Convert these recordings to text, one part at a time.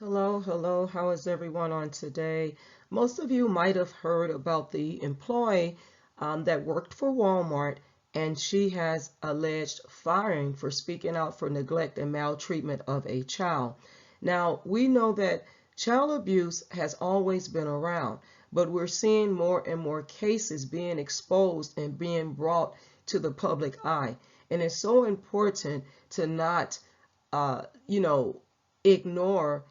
Hello, how is everyone on today? Most of you might have heard about the employee that worked for Walmart, and she has alleged firing for speaking out for neglect and maltreatment of a child. Now, we know that child abuse has always been around, but we're seeing more and more cases being exposed and being brought to the public eye. And it's so important to not, uh, you know, ignore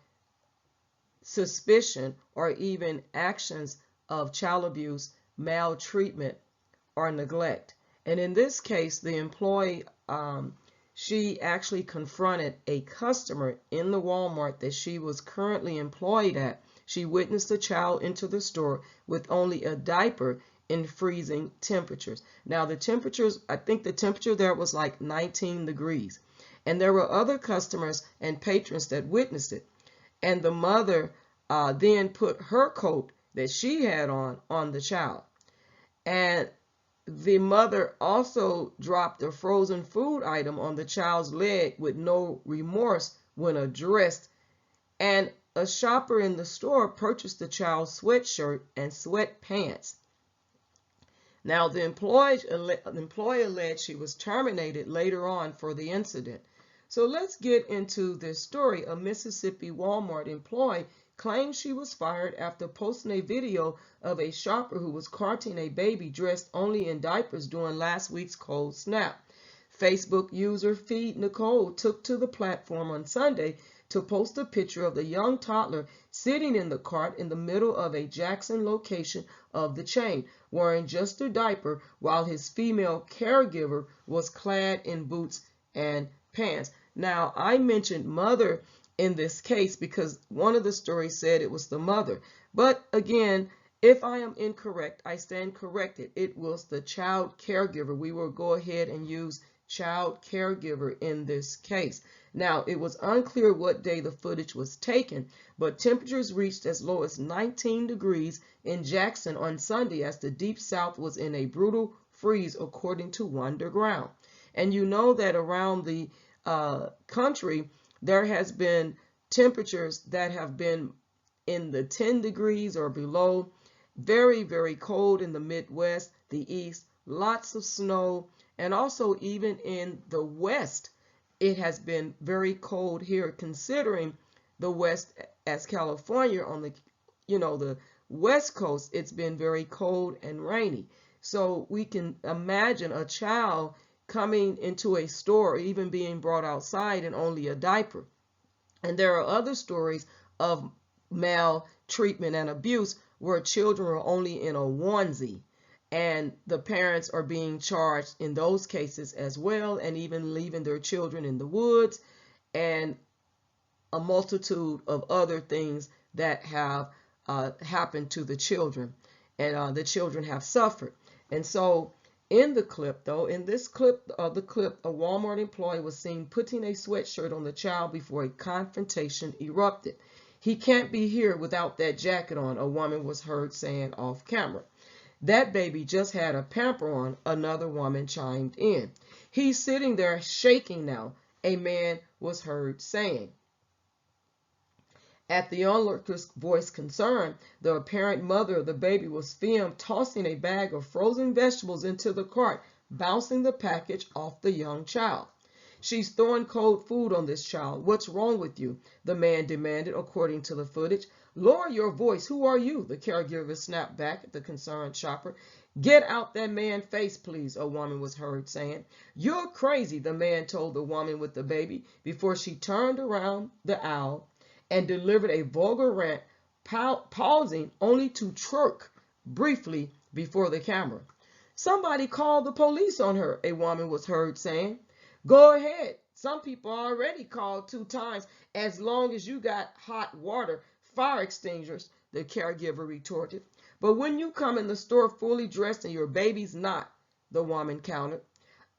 suspicion or even actions of child abuse, maltreatment, or neglect. And in this case, the employee, she actually confronted a customer in the Walmart that she was currently employed at. She witnessed a child enter the store with only a diaper in freezing temperatures. Now the temperatures, I think the temperature there was like 19 degrees. And there were other customers and patrons that witnessed it. And the mother then put her coat that she had on the child. And the mother also dropped a frozen food item on the child's leg with no remorse when addressed. And a shopper in the store purchased the child's sweatshirt and sweatpants. Now, the employee alleged she was terminated later on for the incident. So let's get into this story. A Mississippi Walmart employee claims she was fired after posting a video of a shopper who was carting a baby dressed only in diapers during last week's cold snap. Facebook user Feed Nicole took to the platform on Sunday to post a picture of the young toddler sitting in the cart in the middle of a Jackson location of the chain, wearing just a diaper while his female caregiver was clad in boots and pants. Now, I mentioned mother in this case because one of the stories said it was the mother. But again, if I am incorrect, I stand corrected. It was the child caregiver. We will go ahead and use child caregiver in this case. Now, it was unclear what day the footage was taken, but temperatures reached as low as 19 degrees in Jackson on Sunday as the Deep South was in a brutal freeze, according to Wonderground. And you know that around the country, there has been temperatures that have been in the 10 degrees or below, very, very cold in the Midwest, the East, lots of snow, and also even in the West, it has been very cold here, considering the West as California on the, the West Coast, it's been very cold and rainy. So we can imagine a child coming into a store or even being brought outside in only a diaper. And there are other stories of maltreatment and abuse where children are only in a onesie, and the parents are being charged in those cases as well, and even leaving their children in the woods, and a multitude of other things that have happened to the children, and the children have suffered. And so in the clip, though, in this clip, a Walmart employee was seen putting a sweatshirt on the child before a confrontation erupted. "He can't be here without that jacket on," a woman was heard saying off camera. "That baby just had a pamper on," another woman chimed in. "He's sitting there shaking now," a man was heard saying. At the onlooker's voice concern, the apparent mother of the baby was filmed tossing a bag of frozen vegetables into the cart, bouncing the package off the young child. "She's throwing cold food on this child. What's wrong with you?" the man demanded, according to the footage. "Lower your voice. Who are you?" the caregiver snapped back at the concerned shopper. "Get out that man's face, please," a woman was heard saying. "You're crazy," the man told the woman with the baby before she turned around the aisle and delivered a vulgar rant, pausing only to chirk briefly before the camera. "Somebody called the police on her," a woman was heard saying. "Go ahead. Some people already called 2 times. As long as you got hot water, fire extinguishers," the caregiver retorted. "But when you come in the store fully dressed and your baby's not," the woman countered.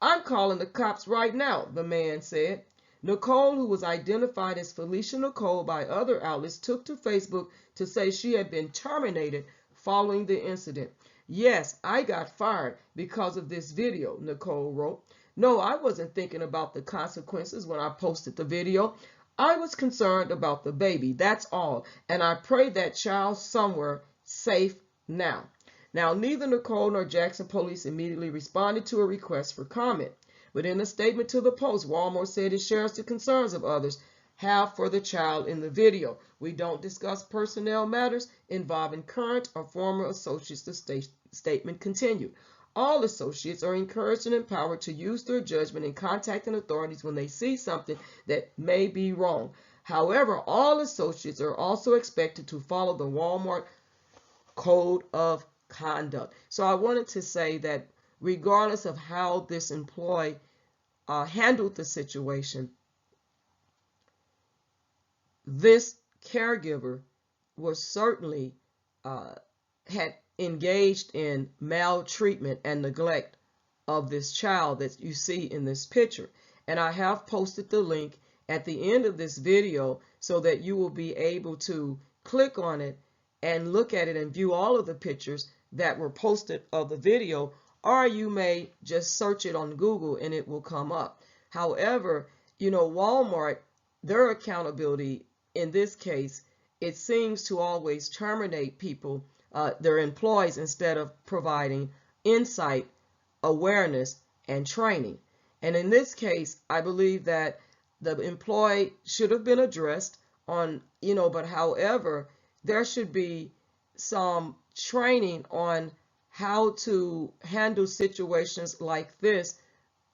"I'm calling the cops right now," the man said. Nicole, who was identified as Felicia Nicole by other outlets, took to Facebook to say she had been terminated following the incident. "Yes, I got fired because of this video," Nicole wrote. "No, I wasn't thinking about the consequences when I posted the video. I was concerned about the baby, that's all, and I pray that child somewhere safe now. Now, neither Nicole nor Jackson police immediately responded to a request for comment, but in a statement to the Post, Walmart said it shares the concerns of others have for the child in the video. We don't discuss personnel matters involving current or former associates, the statement continued. All associates are encouraged and empowered to use their judgment in contacting authorities when they see something that may be wrong. However, all associates are also expected to follow the Walmart Code of Conduct. So I wanted to say that regardless of how this employee handled the situation, this caregiver was certainly had engaged in maltreatment and neglect of this child that you see in this picture. And I have posted the link at the end of this video so that you will be able to click on it and look at it and view all of the pictures that were posted of the video, or you may just search it on Google and it will come up. However, you know, Walmart, their accountability in this case, it seems to always terminate people, their employees, instead of providing insight, awareness, and training. And in this case, I believe that the employee should have been addressed on, you know, but however, there should be some training on how to handle situations like this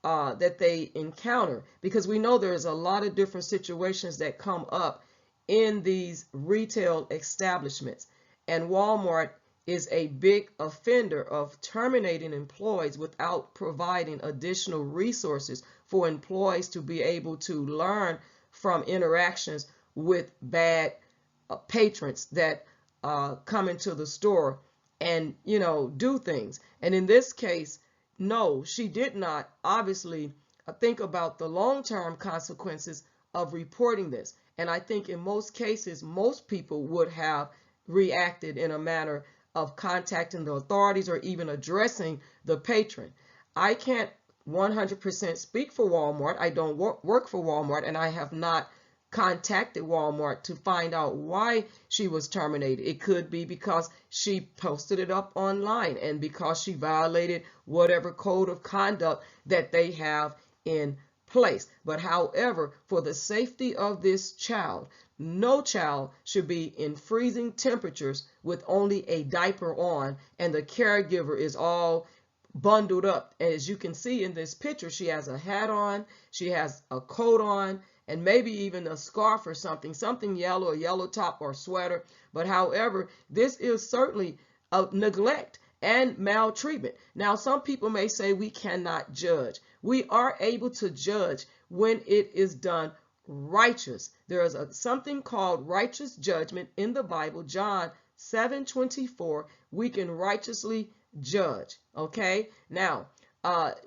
that they encounter, because we know there's a lot of different situations that come up in these retail establishments, and Walmart is a big offender of terminating employees without providing additional resources for employees to be able to learn from interactions with bad patrons that come into the store and, you know, do things. And in this case, no, she did not obviously think about the long-term consequences of reporting this. And I think in most cases, most people would have reacted in a manner of contacting the authorities or even addressing the patron. I can't 100% speak for Walmart. I don't work for Walmart, and I have not contacted Walmart to find out why she was terminated. It could be because she posted it up online and because she violated whatever code of conduct that they have in place. But however, for the safety of this child, no child should be in freezing temperatures with only a diaper on and the caregiver is all bundled up. And as you can see in this picture, she has a hat on, she has a coat on, and maybe even a scarf or something yellow, a yellow top or sweater. But however, this is certainly a neglect and maltreatment. Now, some people may say we cannot judge. We are able to judge when it is done righteous. There is something called righteous judgment in the Bible, John 7:24. We can righteously judge. Okay, now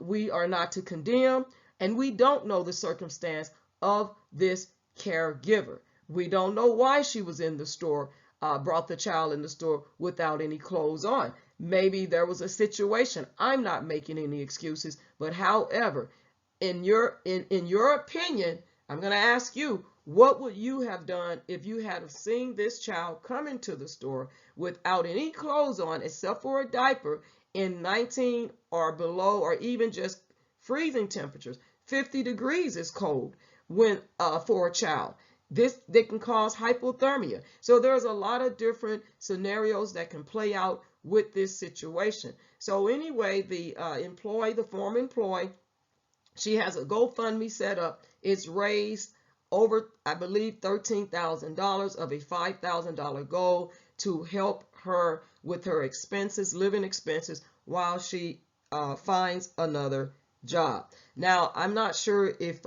we are not to condemn, and we don't know the circumstance of this caregiver. We don't know why she was in the store, brought the child in the store without any clothes on. Maybe there was a situation. I'm not making any excuses, but however, in your opinion, I'm going to ask you, what would you have done if you had seen this child come into the store without any clothes on except for a diaper in 19 or below, or even just freezing temperatures? 50 degrees is cold when for a child. They can cause hypothermia. So there's a lot of different scenarios that can play out with this situation. So anyway, the former employee, she has a GoFundMe set up. It's raised over, I believe, $13,000 of a $5,000 goal to help her with her expenses, living expenses, while she finds another job. Now, I'm not sure if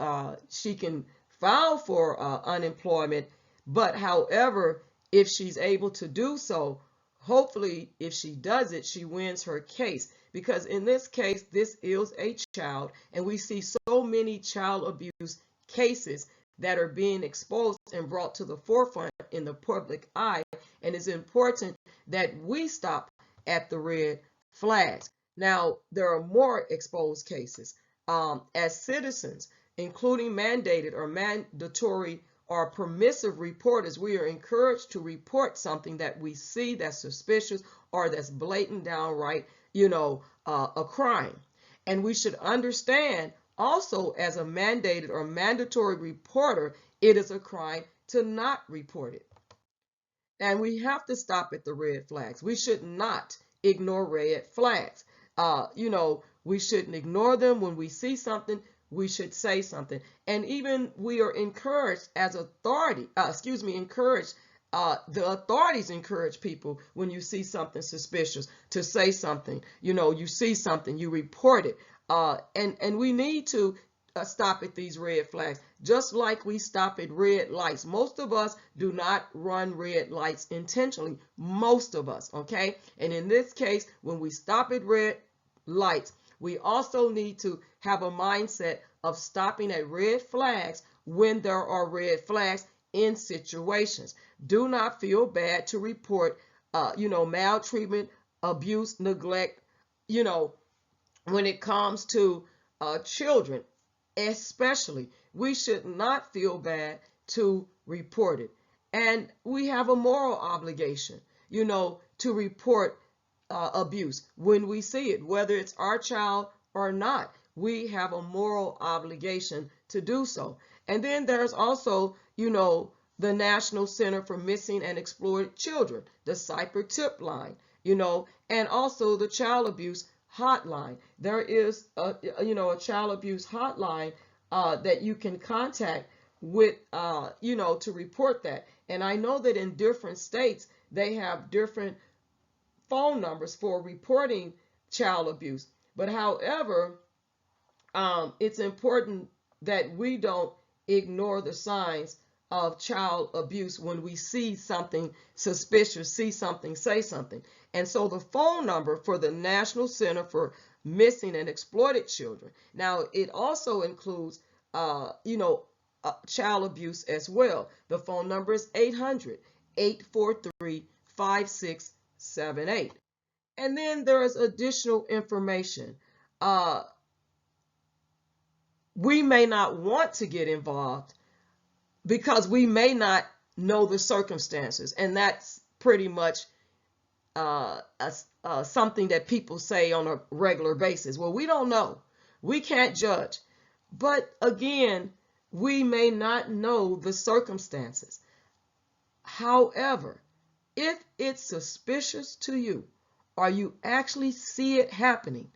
she can file for unemployment, but however, if she's able to do so, hopefully, if she does it, she wins her case. Because in this case, this is a child, and we see so many child abuse cases that are being exposed and brought to the forefront in the public eye. And it's important that we stop at the red flags. Now, there are more exposed cases. As citizens, including mandated or mandatory are permissive reporters. We are encouraged to report something that we see that's suspicious or that's blatant, downright, a crime. And we should understand also, as a mandated or mandatory reporter, it is a crime to not report it. And we have to stop at the red flags. We should not ignore red flags. We shouldn't ignore them. When we see something, we should say something. And even we are encouraged as authority, the authorities encourage people when you see something suspicious to say something. You see something, you report it. And we need to stop at these red flags, just like we stop at red lights. Most of us do not run red lights intentionally, most of us, okay? And in this case, when we stop at red lights, we also need to have a mindset of stopping at red flags when there are red flags in situations. Do not feel bad to report, maltreatment, abuse, neglect, when it comes to children. Especially, we should not feel bad to report it. And we have a moral obligation, to report abuse when we see it, whether it's our child or not. We have a moral obligation to do so. And then there's also, the National Center for Missing and Exploited Children, the Cyber Tip Line, and also the Child Abuse Hotline. There is a child abuse hotline that you can contact with, to report that. And I know that in different states, they have different phone numbers for reporting child abuse. But however, it's important that we don't ignore the signs of child abuse when we see something suspicious, see something, say something. And so the phone number for the National Center for Missing and Exploited Children. Now, it also includes, child abuse as well. The phone number is 800-843-5678. And then there is additional information. We may not want to get involved because we may not know the circumstances. And that's pretty much something that people say on a regular basis. Well, we don't know. We can't judge. But again, we may not know the circumstances. However, if it's suspicious to you or you actually see it happening,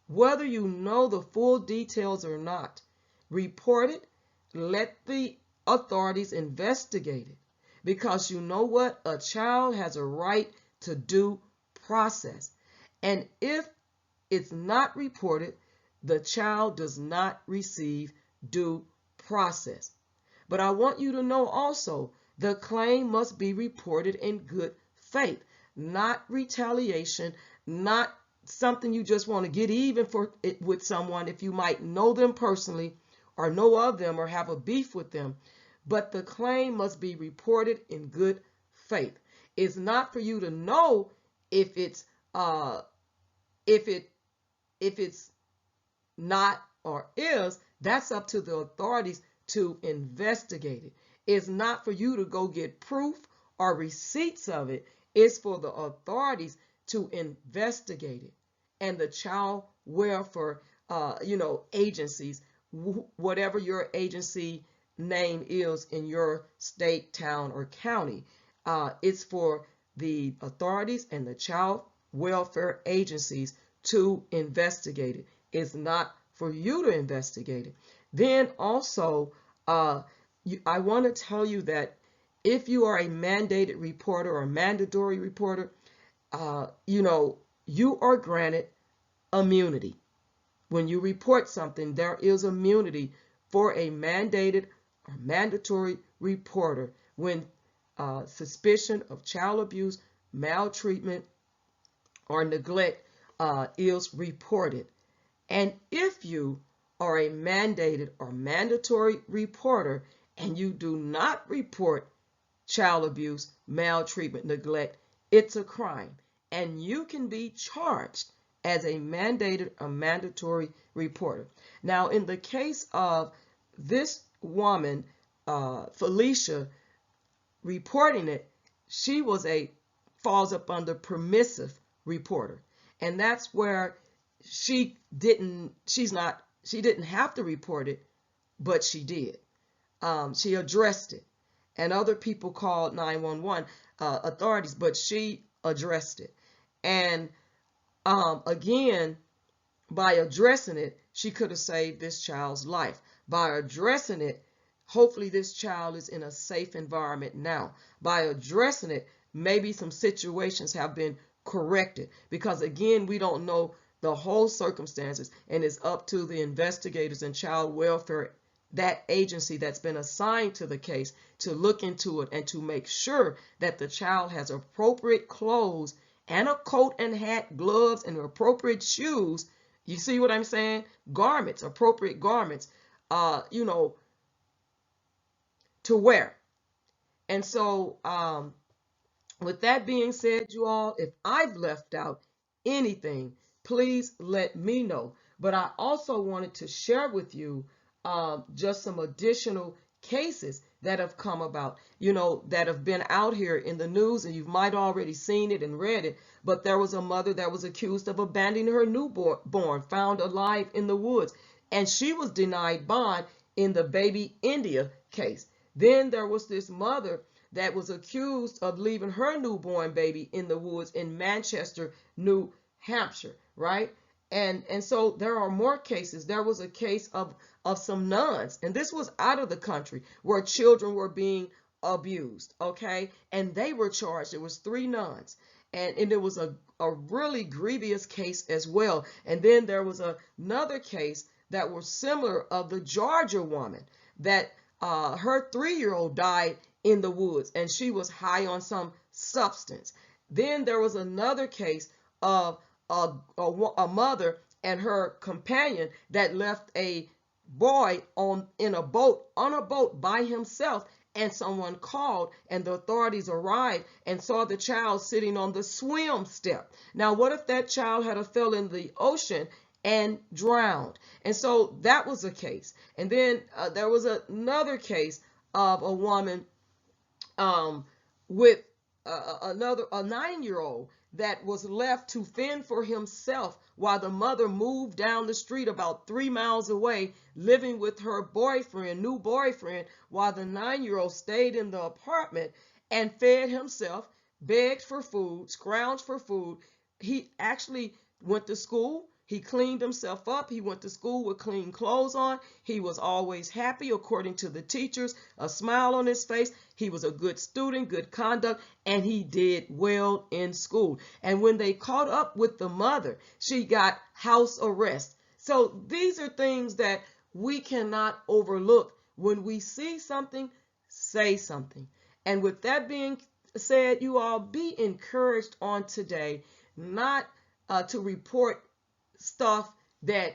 whether you know the full details or not, report it. Let the authorities investigate it. Because you know what? A child has a right to due process. And if it's not reported, the child does not receive due process. But I want you to know also, the claim must be reported in good faith, not retaliation, not something you just want to get even for it with someone if you might know them personally or know of them or have a beef with them. But the claim must be reported in good faith. It's not for you to know if it's not or is. That's up to the authorities to investigate it. It's not for you to go get proof or receipts of it. It's for the authorities to investigate it. And the child welfare, agencies, whatever your agency name is in your state, town, or county, it's for the authorities and the child welfare agencies to investigate it. It's not for you to investigate it. Then also, I want to tell you that if you are a mandated reporter or mandatory reporter, you are granted immunity. When you report something, there is immunity for a mandated or mandatory reporter when suspicion of child abuse, maltreatment, or neglect is reported. And if you are a mandated or mandatory reporter and you do not report child abuse, maltreatment, neglect, it's a crime. And you can be charged as a mandated or mandatory reporter. Now, in the case of this woman, Felicia reporting it, she falls up under permissive reporter. And that's where she didn't have to report it, but she did. She addressed it. And other people called 911 authorities, but she addressed it. And again, by addressing it, she could have saved this child's life. By addressing it, hopefully this child is in a safe environment now. By addressing it, maybe some situations have been corrected, because again, we don't know the whole circumstances, and it's up to the investigators and child welfare, that agency that's been assigned to the case, to look into it and to make sure that the child has appropriate clothes and a coat and hat, gloves, and appropriate shoes. You see what I'm saying? Garments, appropriate garments, to wear. And so, with that being said, you all, if I've left out anything, please let me know. But I also wanted to share with you just some additional cases that have come about, that have been out here in the news, and you might already seen it and read it. But there was a mother that was accused of abandoning her newborn, found alive in the woods, and she was denied bond in the Baby India case. Then there was this mother that was accused of leaving her newborn baby in the woods in Manchester, New Hampshire, right? And so there are more cases. There was a case of some nuns, and this was out of the country, where children were being abused, okay? And they were charged. It was 3 nuns. And it was a really grievous case as well. And then there was another case that was similar, of the Georgia woman that her 3-year-old died in the woods, and she was high on some substance. Then there was another case of a mother and her companion that left a boy on a boat by himself, and someone called, and the authorities arrived and saw the child sitting on the swim step. Now, what if that child had fell in the ocean and drowned? And so that was a case. And then there was another case of a woman with a 9-year-old that was left to fend for himself while the mother moved down the street about 3 miles away, living with her new boyfriend, while the 9-year-old stayed in the apartment and fed himself, begged for food, scrounged for food. He actually went to school. He cleaned himself up. He went to school with clean clothes on. He was always happy, according to the teachers, a smile on his face. He was a good student, good conduct, and he did well in school. And when they caught up with the mother, she got house arrest. So these are things that we cannot overlook. When we see something, say something. And with that being said, you all be encouraged on today not to report stuff that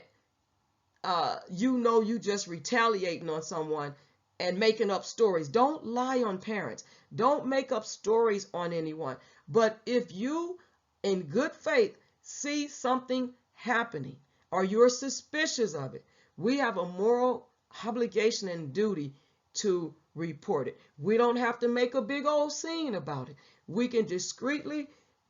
you just retaliating on someone and making up stories. Don't lie on parents. Don't make up stories on anyone. But if you, in good faith, see something happening or you're suspicious of it, we have a moral obligation and duty to report it. We don't have to make a big old scene about it. We can discreetly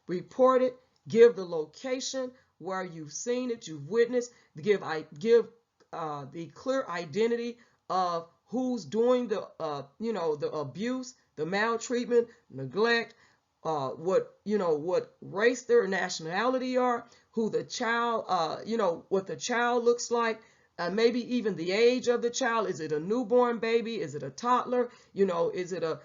report it, give the location where you've seen it, you've witnessed, give the clear identity of who's doing the the abuse, the maltreatment, neglect, what race their nationality are, who the child, what the child looks like, maybe even the age of the child. Is it a newborn baby? Is it a toddler? Is it a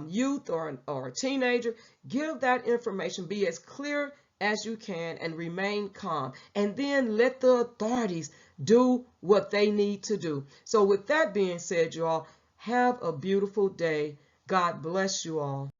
youth or a teenager? Give that information. Be as clear as you can and remain calm, and then let the authorities do what they need to do. So with that being said, you all, have a beautiful day. God bless you all.